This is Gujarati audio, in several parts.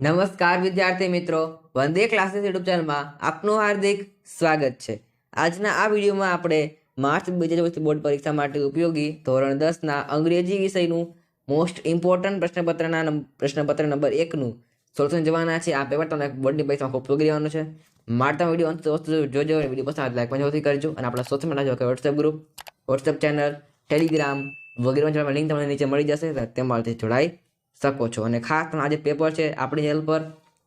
નમસ્કાર વિદ્યાર્થી મિત્રો, વંદે ક્લાસીસ યુટ્યુબ ચેનલમાં આપનું હાર્દિક સ્વાગત છે। આજના આ વિડીયોમાં આપણે માર્ચ 2024 બોર્ડ પરીક્ષા માટે ઉપયોગી ધોરણ 10ના અંગ્રેજી વિષયનું મોસ્ટ ઇમ્પોર્ટન્ટ પ્રશ્નપત્ર નંબર 1નું સોલ્યુશન જોવાના છે। આ પેપર તમને બોર્ડની પરીક્ષામાં ખૂબ ઉપયોગી રહેવાનું છે। મારતા વિડીયો અંત જોજો, વિડીયો પસંદ લાઈક પણ જરૂરથી કરજો અને આપણા સોશિયલ મીડિયા જો કે WhatsApp group, WhatsApp channel, Telegram વગેરે લિંક તમને નીચે મળી જશે, તેમાંથી જોડાઈ શકો છો। અને ખાસ આ જે પેપર છે આપણી ચેનલ પર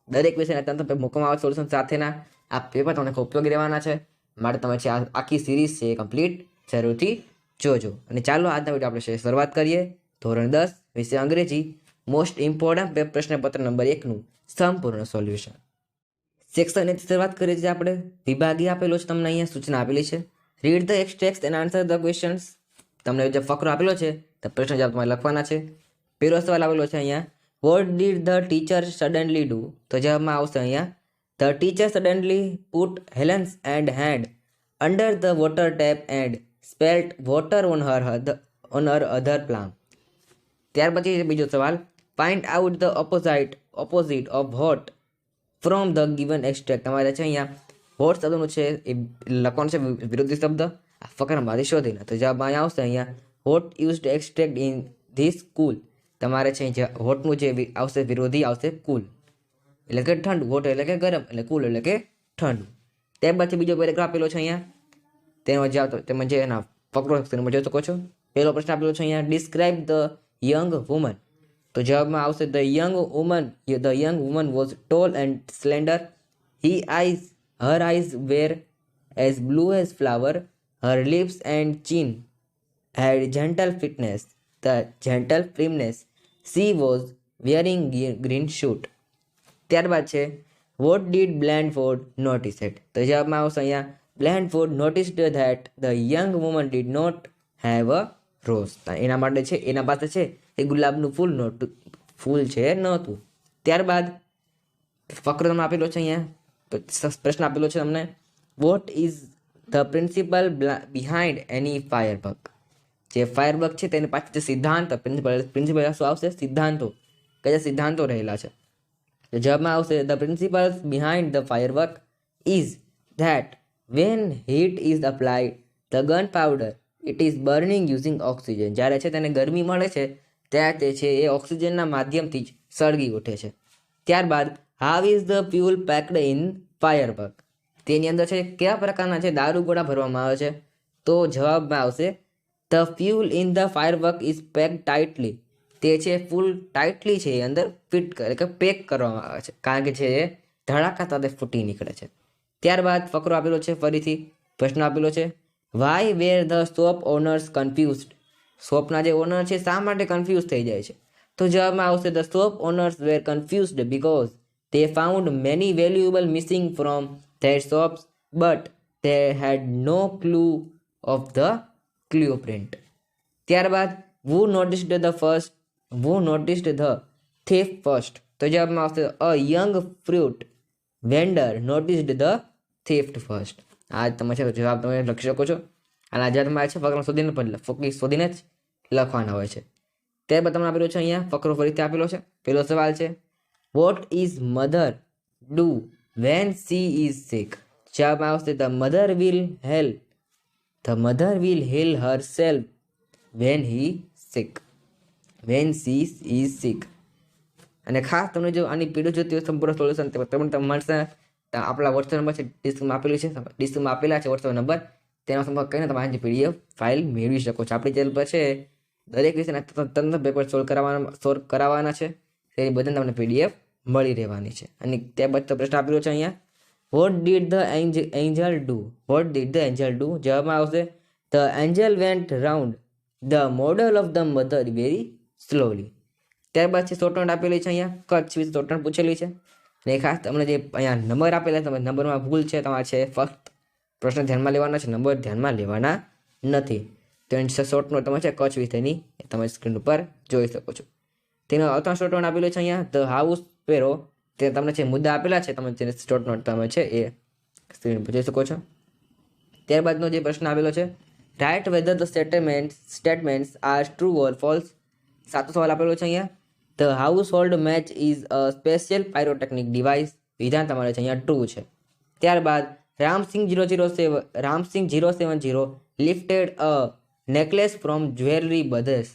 દરેક વિષયના અત્યંત મૂકવામાં આવે સોલ્યુશન સાથેના આ પેપર તમને ખૂબ ઉપયોગી રહેવાના છે। માટે તમે છે આખી સિરીઝ છે કમ્પ્લીટ જરૂરથી જોજો। અને ચાલો આજના વિડીયો આપણે શરૂઆત કરીએ। ધોરણ 10 વિષય અંગ્રેજી મોસ્ટ ઇમ્પોર્ટન્ટ પ્રશ્નપત્ર નંબર 1નું સંપૂર્ણ સોલ્યુશન સેક્શન ની શરૂઆત કરીએ છીએ આપણે। વિભાગીય આપેલો છે, તમને અહીંયા સૂચના આપેલી છે, read the extract and answer the questions. તમને જે ફકરો આપેલો છે તે પ્રશ્ન જવાબ તમારે લખવાના છે। પહેલો સવાલ આવેલો છે અહીંયા, what did the teacher suddenly do? તો જવાબમાં આવશે અહીંયા, the teacher suddenly put Helen's and hand under the water tap and spelt water on her other plan. ત્યાર પછી બીજો સવાલ, find out the opposite of hot from the given extract. તમારે છે અહીંયા હોટ શબ્દનું છે એ લખવાનું છે વિરોધી શબ્દ આ ફકરામાંથી શોધીને। તો જવાબમાં અહીંયા આવશે અહીંયા, hot use to extract in this cool. તમારે છે હોટનું જે આવશે વિરોધી આવશે કુલ, એટલે કે ઠંડુ। હોટ એટલે કે ગરમ, એટલે કુલ એટલે કે ઠંડુ। ત્યારબાદ બીજો પેરેગ્રાફ આપેલો છે અહીંયા, તેનો જવાબ તમે જે એના ફકરો તમે જોઈ શકો છો। પહેલો પ્રશ્ન આપેલો છે અહીંયા, ડિસ્ક્રાઇબ ધ યંગ વુમન। તો જવાબમાં આવશે, the young woman was tall and slender, her eyes were as blue as flower, her lips and chin had gentle fitness, the gentle primness, she was wearing green suit। ત્યારબાદ છે, what did Blandford notice it? તો જવાબમાં આવશે અહીંયા, Blandford noticed that the young woman did not have a rose। એના માટે છે એના પાસે છે એ ગુલાબનું ફૂલ છે નહોતું। ત્યારબાદ ફકરો તમને આપેલો છે અહીંયા, પ્રશ્ન આપેલો છે તમને, what is the principle behind any firebug? જે ફાયરબગ છે તેની પાછળ જે સિદ્ધાંત પ્રિન્સિપલ શું આવશે, સિદ્ધાંતો, કયા સિદ્ધાંતો રહેલા છે? તો જવાબમાં આવશે, the principles behind the firework is that when heat is applied the gunpowder it is burning using oxygen. જ્યારે છે તેને ગરમી મળે છે ત્યારે તે છે એ ઓક્સિજનના માધ્યમથી જ સળગી ઉઠે છે। ત્યારબાદ, how is the fuel packed in firework? તેની અંદર છે કયા પ્રકારના છે દારૂગોળા ભરવામાં આવે છે? તો જવાબમાં આવશે, the fuel in the firework is pack tightly. તે છે ફૂલ ટાઇટલી છે એ અંદર ફિટ એટલે કે પેક કરવામાં આવે છે, કારણ કે છે એ ધડાકા સાથે ફૂટી નીકળે છે। ત્યારબાદ ફકરો આપેલો છે, ફરીથી પ્રશ્ન આપેલો છે, why were the shop owners confused? શોપના જે ઓનર છે શા માટે કન્ફ્યુઝ થઈ જાય છે? તો જવાબમાં આવશે, the shop owners were confused because they found many valuable missing from their shops but they had no clue of the clue print। ત્યારબાદ, who noticed the thief first? તો જવાબમાં આવશે, a young fruit vendor noticed the theft first। આ તમે છે જવાબ તમે લખી શકો છો, અને આ જવાબ છે ફકરો શોધીને જ લખવાના હોય છે। ત્યારબાદ તમને આપેલો છે અહીંયા ફકરો ફરીથી આપેલો છે। પહેલો સવાલ છે, what is mother do when she is sick? જવાબમાં આવશે, the mother will heal herself when she is sick। અને ખાસ તમને જો આની પીડીએફ જોતી હોય સંપૂર્ણ સોલ્યુશન તમને મળશે આપણા વોટ્સએપ નંબર છે ડિસ્ક્રિપ્શનમાં આપેલા છે વોટ્સએપ નંબર, તેનો સંપર્ક કરીને તમે આની પીડીએફ ફાઇલ મેળવી શકો છો। આપણી ચેનલ પર છે દરેક વિષયના તંત્ર પેપર સોલ્વ કરાવવાના છે, તેની બધાને તમને પીડીએફ મળી રહેવાની છે। અને ત્યારબાદ તો પ્રશ્ન આપેલો છે અહીંયા, what did the Angel do? જવાબમાં આવશે, the Angel vent round the model of the mother very slowly. ત્યારબાદ છે શોર્ટ નોટ આપેલી છે અહીંયા, કચ્છ વિશે શોર્ટ નોટ પૂછેલી છે। અને ખાસ તમને જે અહીંયા નંબર આપેલા તમે નંબરમાં ભૂલ છે તમારે છે ફક્ત પ્રશ્ન ધ્યાનમાં લેવાના છે, નંબર ધ્યાનમાં લેવાના નથી। તો શોર્ટ નોટ તમે છે કચ્છ વિશેની તમે સ્ક્રીન ઉપર જોઈ શકો છો। તેનો અર્થ શોર્ટ નોટ આપેલો છે અહીંયા, ધ હાઉસ સ્પેરો, તે તમને છે મુદ્દા આપેલા છે, તમે તેને શોર્ટ નોટ તમે છે એ સ્ક્રીન પર જોઈ શકો છો। ત્યારબાદનો જે પ્રશ્ન આપેલો છે, write whether the statements are true or false. સાચો સવાલ આપેલો છે અહીંયા, the household match is a special pyrotechnic device. વિધાન તમારે છે અહીંયા ટ્રુ છે. ત્યારબાદ Ramsingh 070 lifted a necklace from jewellery brothers.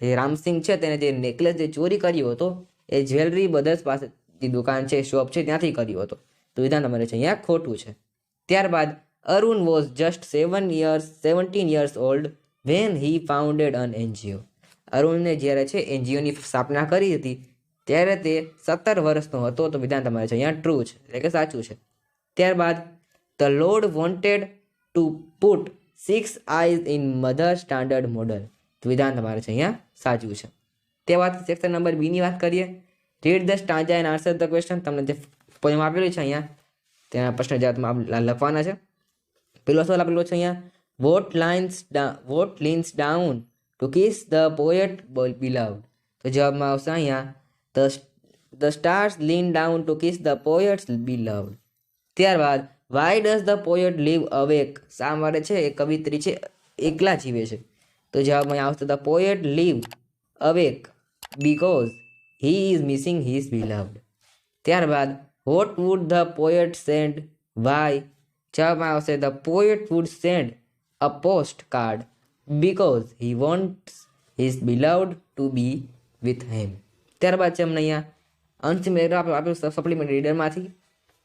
એ રામસિંહ છે તેને જે નેકલેસ જે ચોરી કર્યો હતો એ જ્વેલરી બ્રધર્સ પાસે જે દુકાન છે શોપ છે ત્યાંથી કર્યો હતો. તો વિધાન તમારે છે અહીંયા ખોટું છે. ત્યારબાદ Arun was just 17 years old when he founded an NGO. અરુણને જ્યારે છે એનજીઓની સ્થાપના કરી હતી ત્યારે તે 17 વર્ષનો હતો. તો વિધાન તમારે છે અહીંયા ટ્રુ છે એટલે કે સાચું છે. ત્યારબાદ the lord wanted to put 6 eyes in mother standard model. તો વિધાન તમારે છે અહીંયા સાચું છે. તે વાત સેક્શન નંબર બી ની વાત કરીએ. Read the stanza and answer the question. તમને જે પોએમ આપેલું છે અહીંયા તેના પ્રશ્ન જવાબ લખવાના છે. પેલો સવાલ આપેલો છે અહીંયા what leans down to kiss the poet beloved. તો જવાબમાં આવશે અહીંયા the stars lean down to kiss the poet's beloved. ત્યારબાદ why does the poet live awake. શા માટે છે એ કવિત્રી છે એકલા જીવે છે. તો જવાબમાં આવશે the poet live awake because he is missing his beloved. ત્યારબાદ what would the poet send why. જવાબમાં આવશે the poet would send a postcard because he wants his beloved to be with him. ત્યારબાદ છે અમને અહીંયા અંતિમ પેરેગ્રાફ આપ્યું સપ્લિમેન્ટરી રીડરમાંથી.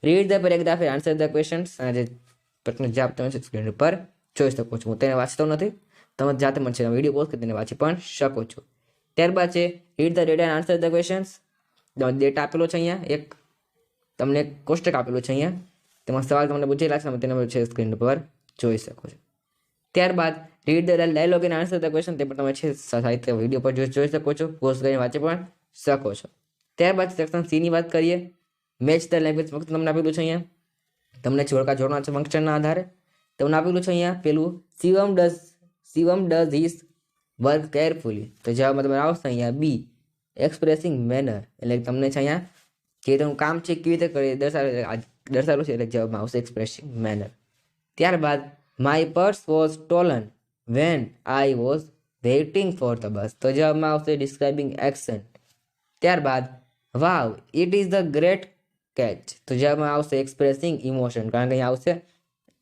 Read the paragraph and answer the questions. અને જે પ્રશ્ન જવાબ તમે સ્ક્રીન પર જોઈ શકો છો. હું તેને વાંચતો નથી, તમે જાતે મને છે વિડીયો પોઝ કરી તેને વાંચી પણ શકો છો. ત્યારબાદ છે read the data and answer the questions. Data આપેલો છે અહીંયા, એક તમને કોષ્ટક આપેલું છે અહીંયા, તેમાં સવાલ તમને પૂછેલા છે, તમે તેને છે સ્ક્રીન પર જોઈ શકો છો. ત્યારબાદ read the dialogue and answer the question. તે પણ તમે છે સાહિત્ય વિડીયો પર જોઈ શકો છો, પોઝ કરીને વાંચી પણ શકો છો. ત્યારબાદ સેક્શન સી ની વાત કરીએ. મેચ ધ લેંગ્વેજ ફક્ત તમને આપેલું છે અહીંયા, તમને જોડકા જોડવાના છે ફંક્શનના આધારે. તમને આપેલું છે અહીંયા પેલું Shivam does his work carefully. તો જવાબમાં તમારે આવશે અહીંયા બી એક્સપ્રેસિંગ મેનર. એટલે તમને છે અહીંયા જે તેનું કામ છે કેવી રીતે કરી દર્શાવેલું છે એટલે જવાબમાં આવશે એક્સપ્રેસિંગ મેનર. ત્યારબાદ my purse was stolen when I was waiting for the bus. તો જવાબમાં આવશે ડિસ્ક્રાઇબિંગ એક્શન. ત્યારબાદ wow it is the great catch. તો જવાબમાં આવશે એક્સપ્રેસિંગ ઇમોશન, કારણ કે અહીંયા આવશે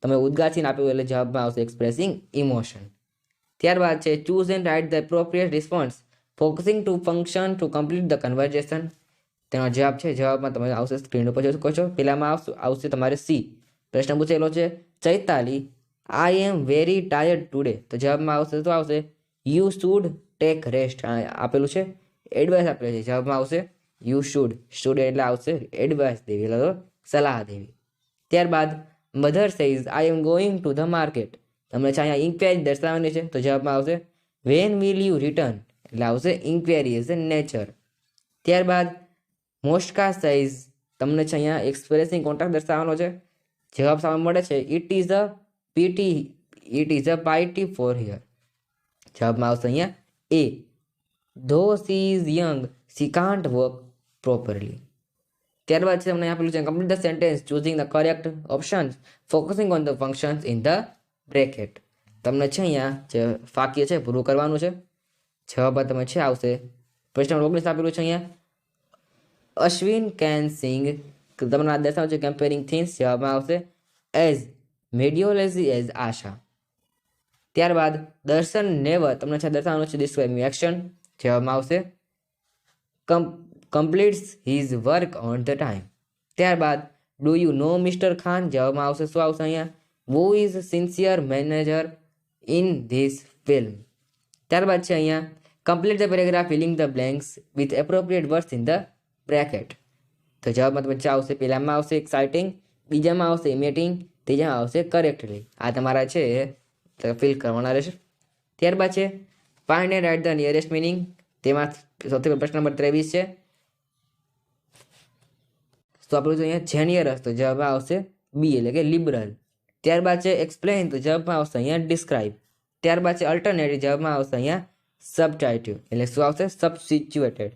તમે ઉદ્ગારથી આપ્યું એટલે જવાબમાં આવશે એક્સપ્રેસિંગ ઇમોશન. ત્યારબાદ છે choose and write the appropriate response focusing to function to complete the conversation. તેનો જવાબ છે, જવાબમાં તમે આવશે સ્ક્રીન ઉપર જોઈ શકો છો. પહેલામાં આવશે તમારે સી. પ્રશ્ન પૂછેલો છે ચૈતાલી આઈ એમ વેરી ટાયર્ડ ટુડે. તો જવાબમાં આવશે શું આવશે યુ શુડ ટેક રેસ્ટ. આપેલું છે એડવાઇસ આપેલું છે, જવાબમાં આવશે યુ શુડ એટલે આવશે એડવાઇસ દેવી એટલે સલાહ દેવી. ત્યારબાદ mother says I am going to the market. તમને છે અહીંયા ઇન્ક્વાયરી દર્શાવવાની છે, તો જવાબમાં આવશે વેન વિલ યુ રિટર્ન એટલે આવશે ઇન્ક્વાયરી એઝ અ નેચર. ત્યારબાદ મોસ્કા સાઇઝ તમને છે અહીંયા એક્સપ્રેસિંગ કોન્ટ્રાક્ટ દર્શાવવાનો છે. જવાબ સામે મળે છે it is a party for here. જવાબમાં આવશે અહીંયા although she is young she can't work properly. ત્યારબાદ છે તમને આપેલું છે complete the sentence choosing the correct options focusing on the functions in the bracket. તમને છે અહીંયા જે વાક્ય છે પૂરું કરવાનું છે. જવાબ તમે છે આવશે પ્રશ્ન નંબર 19 આપેલું છે અહીંયા અશ્વિન કેન સિંગ. તમને આ દર્શાવ છે કમ્પેરિંગ થિંગ્સ. જવાબમાં આવશે એઝ મેડિયોલેઝી એઝ આશા. ત્યારબાદ દર્શન નેવર તમને છે દર્શાવવાનું છે ડિસ્ક્રાઇબિંગ એક્શન. જવાબમાં આવશે completes his work on the time. ત્યારબાદ do you know mister Khan. જવાબમાં આવશે શું આવશે અહીંયા who is sincere manager in this film. ત્યારબાદ છે અહીંયા complete the paragraph filling the blanks with appropriate words in the bracket. તો જવાબમાં તમે આવશે પહેલામાં આવશે એક્સાઇટિંગ, બીજામાં આવશે ઇમેટિંગ, ત્રીજામાં આવશે કરેક્ટલી. આ તમારા છે ફિલ કરવાના રહેશે. ત્યારબાદ છે find and write the nearest meaning. તેમાં સૌથી પહેલો પ્રશ્ન નંબર 23 છે. તો આપણું અહીંયા જેનિયરસ, તો જવાબમાં આવશે બી એટલે કે લિબરલ. ત્યારબાદ છે એક્સપ્લેન, તો જવાબમાં આવશે અહીંયા ડિસ્ક્રાઇબ. ત્યારબાદ છે અલ્ટરનેટિવ, જવાબમાં આવશે અહીંયા સબટાઇટિવ એટલે શું આવશે સબસ્ટિચ્યુએટેડ.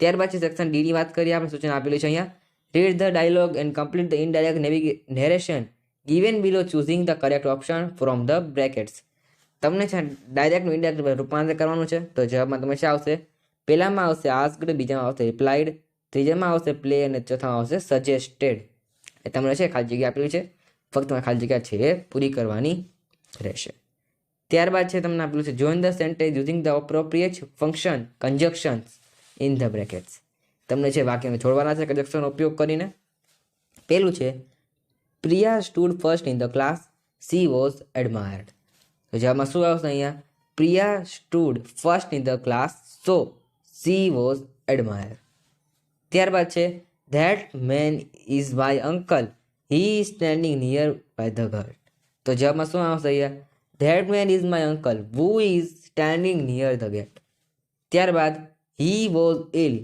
ત્યારબાદ છે સેક્શન ડી ની વાત કરીએ આપણે. સૂચના આપેલું છે અહીંયા read the dialogue and complete the indirect narration given below choosing the correct option from the brackets. તમને છે ડાયરેક્ટનું ઇનડાયરેક્ટ રૂપાંતર કરવાનું છે, તો જવાબમાં તમે છે આવશે પહેલામાં આવશે આસ્ક્ડ, બીજામાં આવશે રિપ્લાઇડ, ત્રીજામાં આવશે પ્લે અને ચોથામાં આવશે સજેસ્ટેડ. એ તમને છે ખાલી જગ્યા આપેલી છે, ફક્ત તમારે ખાલી જગ્યા છે એ પૂરી કરવાની રહેશે. ત્યારબાદ છે તમને આપેલું છે join the sentence using the appropriate function કન્જક્શન્સ in the brackets. તમને છે વાક્યને જોડવાના છે કન્જક્શનનો ઉપયોગ કરીને. પહેલું છે Priya stood first in the class, she was admired. તો જવાબમાં શું આવશે અહીંયા? Priya stood first in the class, so she was admired. ત્યારબાદ છે that man is my uncle, he is standing near by the gate. તો જવાબમાં શું આવશે અહીંયા? That man is my uncle who is standing near the gate. ત્યારબાદ he was ill,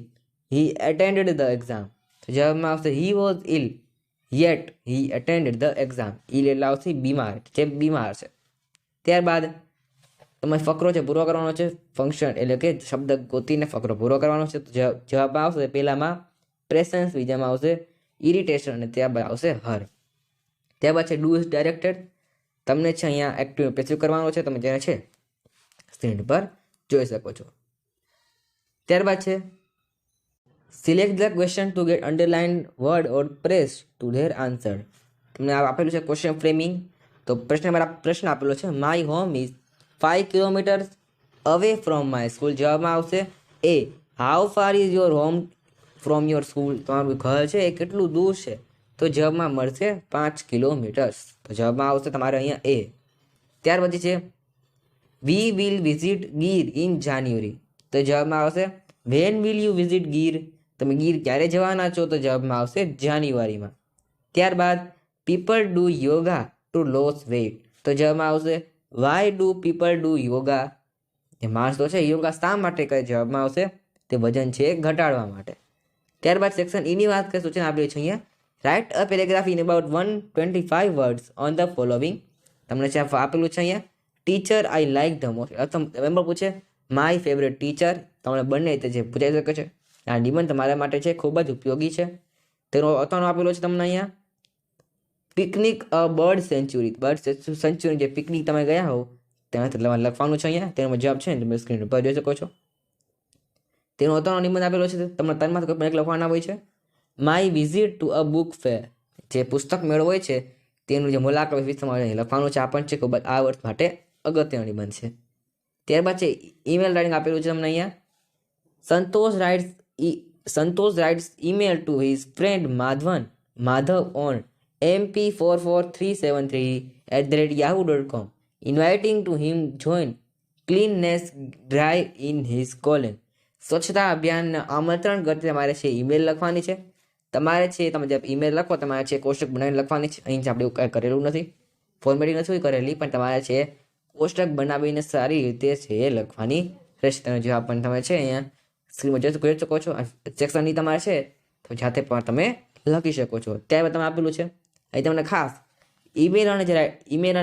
he attended the exam. તો જવાબમાં આવશે હી was ill yet he attended the exam. Ill એટલે આવશે બીમાર, જે બીમાર છે. ત્યારબાદ તમે ફકરો છે પૂરો કરવાનો છે, ફંક્શન એટલે કે શબ્દ ગોતીને ફકરો પૂરો કરવાનો છે. તો જવાબમાં આવશે પહેલામાં પ્રેસન્સ, બીજામાં આવશે ઇરિટેશન અને ત્યારબાદ આવશે હર. ત્યારબાદ છે ડુ ઇઝ ડાયરેક્ટેડ. તમને છે અહીંયા એક્ટિવ પેસિવ કરવાનો છે, તમે જેને છે સ્ક્રીન પર જોઈ શકો છો. ત્યારબાદ છે select the question to get underline word or press to their answer. તમને આપેલું છે ક્વેશ્ચન ફ્રેમિંગ. તો પ્રશ્ન આપેલો છે my home is 5 kilometres away from my school. જવાબમાં આવશે એ how far is your home from your school. તમારું ઘર છે એ કેટલું દૂર છે? તો જવાબમાં મળશે 5 કિલોમીટર્સ. તો જવાબમાં આવશે તમારે અહીંયા એ. ત્યાર પછી છે we will visit Gir in જાન્યુઆરી. તો જવાબમાં આવશે when will you visit Gir. તમે ગીર ક્યારે જવાના છો? તો જવાબમાં આવશે જાન્યુઆરીમાં. ત્યારબાદ people do yoga to lose weight. તો જવાબમાં આવશે why do people do yoga. જે માણસો છે યોગા શા માટે કરે? જવાબમાં આવશે તે વજન છે ઘટાડવા માટે. ત્યારબાદ સેક્શન ઈની વાત કરીએ, સૂચના આપેલી છે અહીંયા write a paragraph in about 125 words on the following. તમને છે આપેલું છે અહીંયા teacher I like the most. Member પૂછે માય ફેવરેટ ટીચર. તમને બંને રીતે જે પૂછાઈ શકે છે. આ નિબંધ તમારા માટે છે ખૂબ જ ઉપયોગી છે. તેનો અથાણું આપેલો છે તમને અહીંયા પિકનિક અ બર્ડ સેન્ચુરી. બર્ડ સેન્ચુરી જે પિકનિક તમે ગયા હો તેના તમારે લખવાનું છે અહીંયા. તેનો જવાબ છે ને તમે સ્ક્રીન ઉપર જોઈ શકો છો. તેનો અથાણું નિબંધ આપેલો છે, તમને ત્રણમાંથી કોઈ પણ એક લખવાના હોય છે. My visit to a book fair. જે પુસ્તક મેળો હોય છે તેનું જે મુલાકાત વિશે તમારે લખવાનું છે. આ પણ છે ખૂબ જ આ વર્ષ માટે અગત્યનો નિબંધ છે. ત્યારબાદ છે ઈમેલ રાઇટિંગ આપેલું છે તમને અહીંયા Santosh writes email to his friend Madhav on mp44373@yahoo.com inviting to him join cleanliness drive in his colony. સ્વચ્છતા અભિયાનને આમંત્રણ કરતી તમારે છે ઈમેલ લખવાની છે. તમારે છે તમે જે ઈમેલ લખો તમારે છે કોષ્ટક બનાવીને લખવાની છે. અહીં આપણે એવું કાંઈ કરેલું નથી, ફોર્મેટિંગ નથી કરેલી, પણ તમારે છે કોષ્ટક બનાવીને સારી રીતે છે એ લખવાની રહેશે. તેનો જવાબ પણ તમે છે અહીંયા સ્ક્રીનમાં જોઈ શકો છો. સેક્શનની તમારે છે તો જાતે પણ તમે લખી શકો છો. ત્યારબાદ તમે આપેલું છે અહીં તમને ખાસ ઈમેલ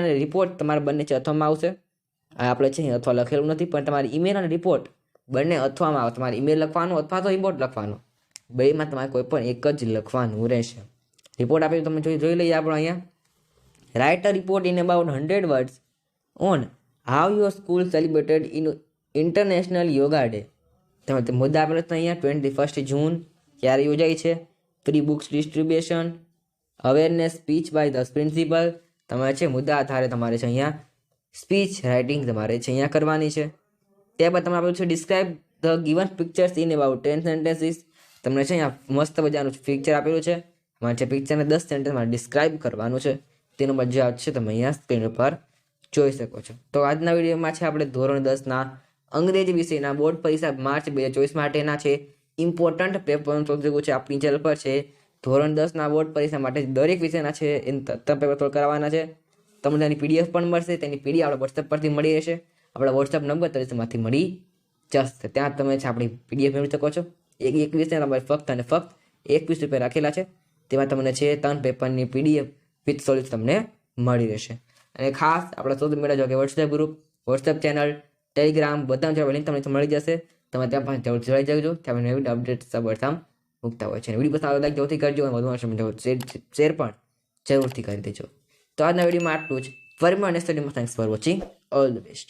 અને રિપોર્ટ તમારે બંને છે અથવામાં આવશે. આ આપણે છે અથવા લખેલું નથી, પણ તમારે ઈમેલ અને રિપોર્ટ બંને અથવામાં આવે. તમારે ઈમેલ લખવાનું અથવા તો રિપોર્ટ લખવાનો, બેમાં તમારે કોઈ પણ એક જ લખવાનું રહેશે. રિપોર્ટ આપેલું તમે જોઈ લઈએ આપણે અહીંયા write a report in about 100 words on how your school celebrated in international yoga day. તમે મુદ્દા આપેલો છે અહીંયા 21 જૂન ક્યારે યોજાય છે, free books distribution, awareness speech by the principal. તમારે છે મુદ્દા આધારે તમારે છે અહીંયા સ્પીચ રાઇટિંગ તમારે છે અહીંયા કરવાની છે. ત્યારબાદ તમે આપેલું છે describe the given pictures in about 10 sentences. તમને છે અહીંયા મસ્ત મજાનું પિક્ચર આપેલું છે. તમારે છે પિક્ચરને 10 સેન્ટેન્સમાં ડિસ્ક્રાઇબ કરવાનું છે. તેનો જવાબ છે તમે અહીંયા સ્ક્રીન ઉપર જોઈ શકો છો. તો આજના વિડીયોમાં છે આપણે ધોરણ 10ના અંગ્રેજી વિષયના બોર્ડ પરીક્ષા માર્ચ 2024 માટેના છે ઇમ્પોર્ટન્ટ પેપર સોલ્વ છે આપણી ચેનલ પર છે. ધોરણ 10ના બોર્ડ પરીક્ષા માટે દરેક વિષયના છે એ પેપર સોલ્વ કરવાના છે. તમને તેની પીડીએફ પણ મળશે. તેની પીડીએફ આપણે વોટ્સએપ પરથી મળી રહેશે. આપણા વોટ્સએપ નંબર તરીકેમાંથી મળી જશે. ત્યાં તમે છે આપણી પીડીએફ મેળવી શકો છો. એક વિષય તમારે ફક્ત અને ફક્ત 21 રૂપિયા રાખેલા છે. તેમાં તમને છે 3 પેપરની પીડીએફ વિથ સોલ્યુશન તમને મળી રહેશે. અને ખાસ આપણે સોશિયલ મીડિયા જો કે WhatsApp group, WhatsApp channel, Telegram બધા લિંક તમને મળી જશે. તમે ત્યાં પણ જરૂર જોડાઈ જજો. ત્યાં નવી અપડેટ સૌપ્રથમ મૂકતા હોય છે. વિડીયો પસંદ આવે લાઈક જરૂરથી કરજો અને વધુમાં શેર પણ જરૂરથી કરી દેજો. તો આજના વિડીયોમાં આટલું જ. ફરી મળીએ નેક્સ્ટ વિડીયોમાં. Thanks for watching. All the best.